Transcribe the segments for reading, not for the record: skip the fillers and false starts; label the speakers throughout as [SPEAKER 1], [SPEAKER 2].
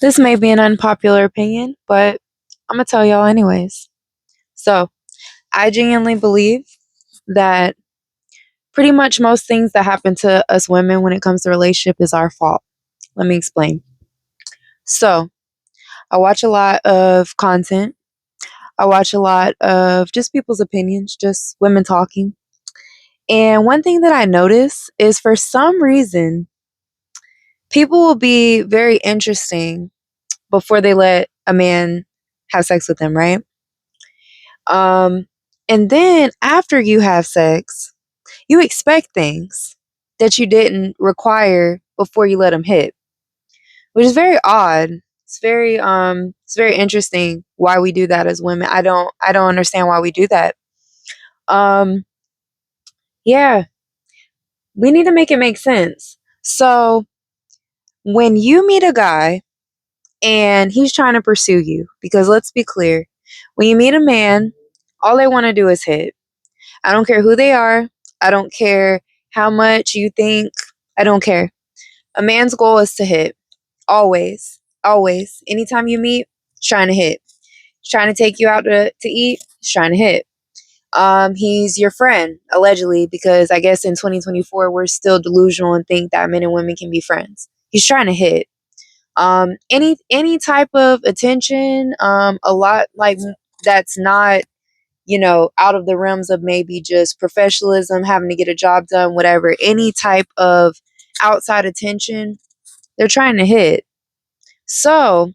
[SPEAKER 1] This may be an unpopular opinion, but I'm going to tell y'all anyways. So, I genuinely believe that pretty much most things that happen to us women when it comes to relationship is our fault. Let me explain. So, I watch a lot of content. I watch a lot of just people's opinions, just women talking. And one thing that I notice is for some reason, people will be very interesting before they let a man have sex with them, right? Um, and then after you have sex, you expect things that you didn't require before you let them hit, which is very odd. It's very interesting why we do that as women. I don't understand why we do that. Um yeah, we need to make it make sense. So, when you meet a guy and he's trying to pursue you, because let's be clear, when you meet a man, all they want to do is hit. I don't care who they are. I don't care how much you think. I don't care. A man's goal is to hit. Always. Always. Anytime you meet, he's trying to hit. He's trying to take you out to eat. He's trying to hit. He's your friend, allegedly, because I guess in 2024 we're still delusional and think that men and women can be friends. He's trying to hit. Any type of attention, a lot like that's not, out of the realms of maybe just professionalism, having to get a job done, whatever, any type of outside attention, they're trying to hit. So,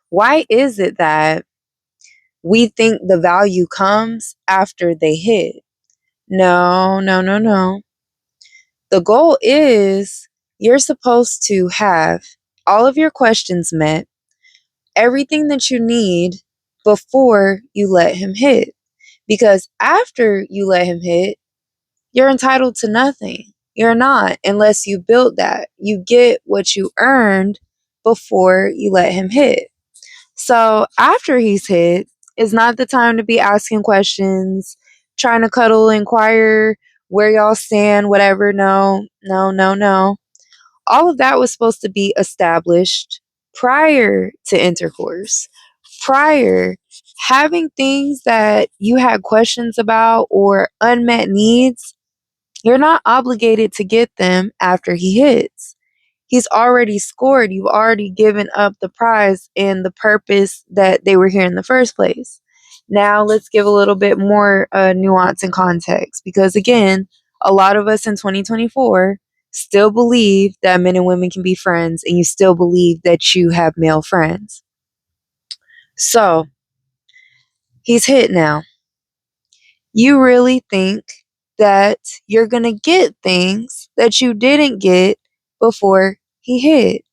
[SPEAKER 1] why is it that we think the value comes after they hit? No, no, no, no. The goal is you're supposed to have all of your questions met, everything that you need before you let him hit. Because after you let him hit, you're entitled to nothing. You're not, unless you build that. You get what you earned before you let him hit. So after he's hit, is not the time to be asking questions, trying to cuddle, inquire where y'all stand, whatever. No, no, no, no. All of that was supposed to be established prior to intercourse, prior having things that you had questions about or unmet needs. You're not obligated to get them after he hits. He's already scored. You've already given up the prize and the purpose that they were here in the first place. Now, let's give a little bit more nuance and context because, again, a lot of us in 2024 still believe that men and women can be friends, and you still believe that you have male friends. So, he's hit now. You really think that you're going to get things that you didn't get before he hit.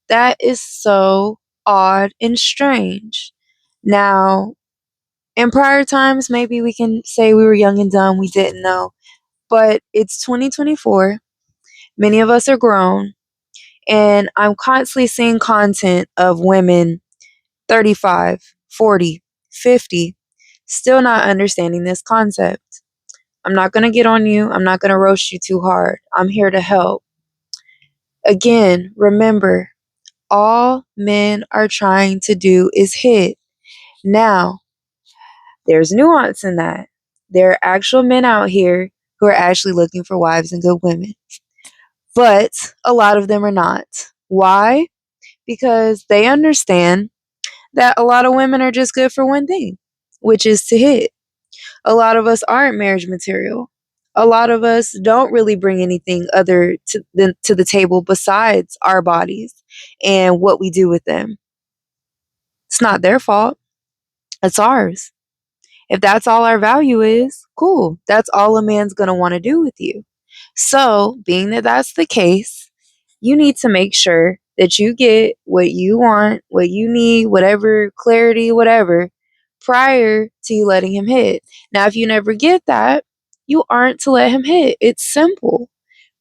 [SPEAKER 1] That is so odd and strange. Now, in prior times, maybe we can say we were young and dumb, we didn't know. But it's 2024. Many of us are grown. And I'm constantly seeing content of women 35, 40, 50, still not understanding this concept. I'm not going to get on you. I'm not going to roast you too hard. I'm here to help. Again, remember, all men are trying to do is hit. Now, there's nuance in that. There are actual men out here who are actually looking for wives and good women. But a lot of them are not. Why? Because they understand that a lot of women are just good for one thing, which is to hit. A lot of us aren't marriage material. A lot of us don't really bring anything other to the table besides our bodies and what we do with them. It's not their fault. It's ours. If that's all our value is, cool. That's all a man's going to want to do with you. So, being that that's the case, you need to make sure that you get what you want, what you need, whatever clarity, whatever, prior to you letting him hit. Now, if you never get that, you aren't to let him hit. It's simple.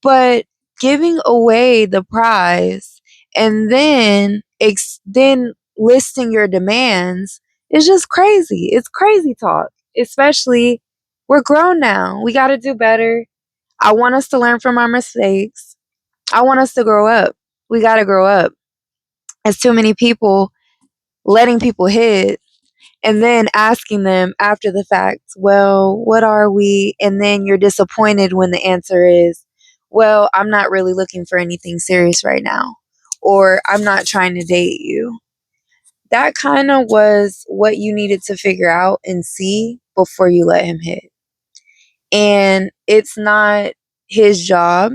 [SPEAKER 1] But giving away the prize and then listing your demands is just crazy. It's crazy talk. Especially we're grown now. We got to do better. I want us to learn from our mistakes. I want us to grow up. We got to grow up. It's too many people letting people hit and then asking them after the fact, well, what are we? And then you're disappointed when the answer is, well, I'm not really looking for anything serious right now, or I'm not trying to date you. That kind of was what you needed to figure out and see before you let him hit. And it's not his job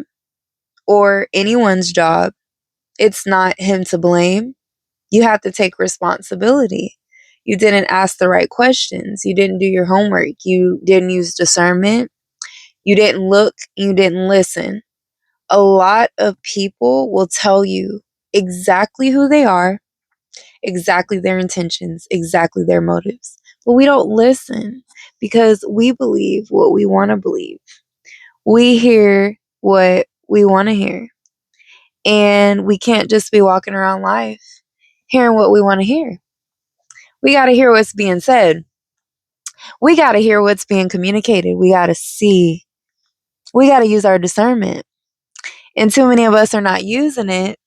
[SPEAKER 1] or anyone's job. It's not him to blame. You have to take responsibility. You didn't ask the right questions. You didn't do your homework. You didn't use discernment. You didn't look. You didn't listen. A lot of people will tell you exactly who they are, exactly their intentions, exactly their motives. But we don't listen because we believe what we want to believe. We hear what we want to hear. And we can't just be walking around life hearing what we want to hear. We got to hear what's being said. We got to hear what's being communicated. We got to see. We got to use our discernment. And too many of us are not using it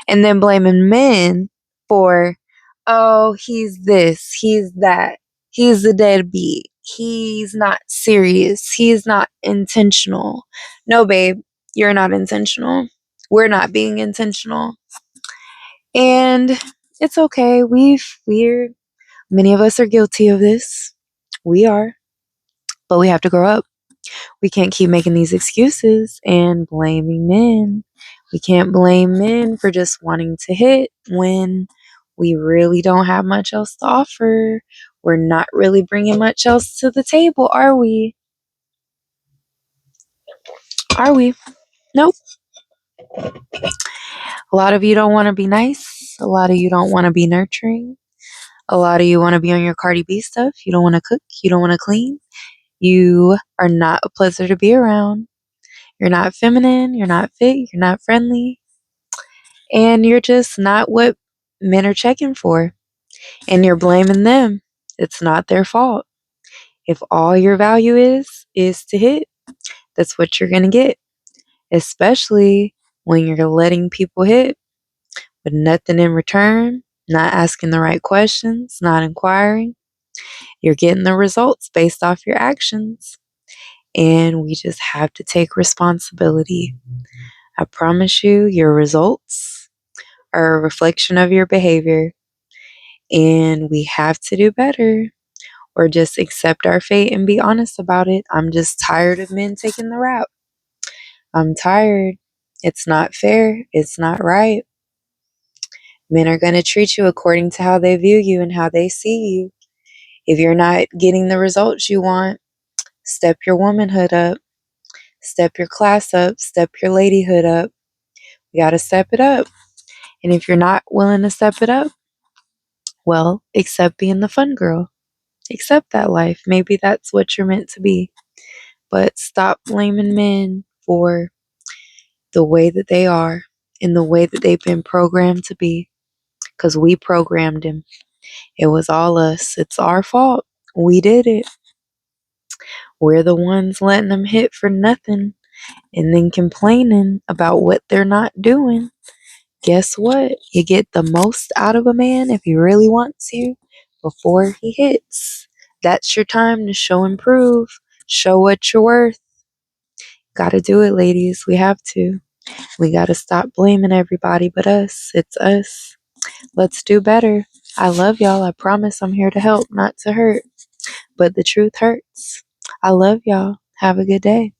[SPEAKER 1] and then blaming men for, oh, he's this, he's that, he's a deadbeat, he's not serious, he's not intentional. No, babe, you're not intentional. We're not being intentional. And it's okay. We're many of us are guilty of this. We are, but we have to grow up. We can't keep making these excuses and blaming men. We can't blame men for just wanting to hit when we really don't have much else to offer. We're not really bringing much else to the table, are we? Are we? Nope. A lot of you don't want to be nice. A lot of you don't want to be nurturing. A lot of you want to be on your Cardi B stuff. You don't want to cook. You don't want to clean. You are not a pleasure to be around. You're not feminine. You're not fit. You're not friendly. And you're just not what men are checking for. And you're blaming them. It's not their fault. If all your value is to hit, that's what you're going to get. Especially when you're letting people hit with nothing in return, not asking the right questions, not inquiring. You're getting the results based off your actions. And we just have to take responsibility. I promise you, your results are a reflection of your behavior. And we have to do better or just accept our fate and be honest about it. I'm just tired of men taking the rap. I'm tired. It's not fair. It's not right. Men are going to treat you according to how they view you and how they see you. If you're not getting the results you want, step your womanhood up, step your class up, step your ladyhood up. You got to step it up. And if you're not willing to step it up, well, accept being the fun girl. Accept that life. Maybe that's what you're meant to be. But stop blaming men for the way that they are and the way that they've been programmed to be. Because we programmed them. It was all us. It's our fault. We did it. We're the ones letting them hit for nothing and then complaining about what they're not doing. Guess what? You get the most out of a man if he really wants you before he hits. That's your time to show and prove. Show what you're worth. Gotta do it, ladies. We have to. We gotta stop blaming everybody but us. It's us. Let's do better. I love y'all. I promise I'm here to help, not to hurt. But the truth hurts. I love y'all. Have a good day.